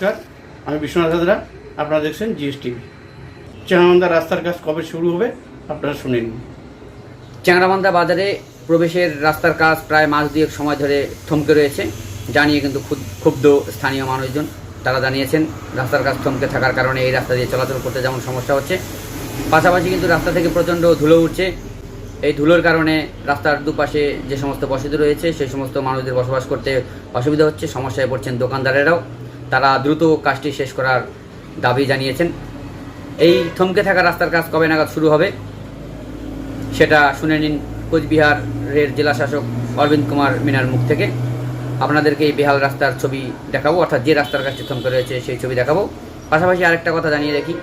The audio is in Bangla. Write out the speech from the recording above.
নমস্কার, আমি বিশ্বনাথ হাজরা। আপনারা দেখছেন জিএসটিভি। চ্যাংরাবান্ধা রাস্তার কাজ কবে শুরু হবে আপনারা শুনে নিন। চ্যাংরাবান্ধা বাজারে প্রবেশের রাস্তার কাজ প্রায় মাস দুয়েক সময় ধরে থমকে রয়েছে, জানিয়ে কিন্তু ক্ষুব্ধ স্থানীয় মানুষজন। তারা জানিয়েছেন রাস্তার কাজ থমকে থাকার কারণে এই রাস্তা দিয়ে চলাচল করতে যেমন সমস্যা হচ্ছে, পাশাপাশি কিন্তু রাস্তা থেকে প্রচণ্ড ধুলো উঠছে। এই ধুলোর কারণে রাস্তার দুপাশে যে সমস্ত বসতি রয়েছে সেই সমস্ত মানুষদের বসবাস করতে অসুবিধা হচ্ছে, সমস্যায় পড়ছেন দোকানদারেরাও। তারা দ্রুত কাজটি শেষ করার দাবি জানিয়েছেন। এই থমকে থাকা রাস্তার কাজ কবে নাগাদ শুরু হবে সেটা শুনে নিন কোচবিহারের জেলা শাসক অরবিন্দ কুমার মিনার মুখ থেকে। আপনাদেরকে এই বেহাল রাস্তার ছবি দেখাবো, অর্থাৎ যে রাস্তার কাজটি থমকে রয়েছে সেই ছবি দেখাবো। পাশাপাশি আরেকটা কথা জানিয়ে রাখি,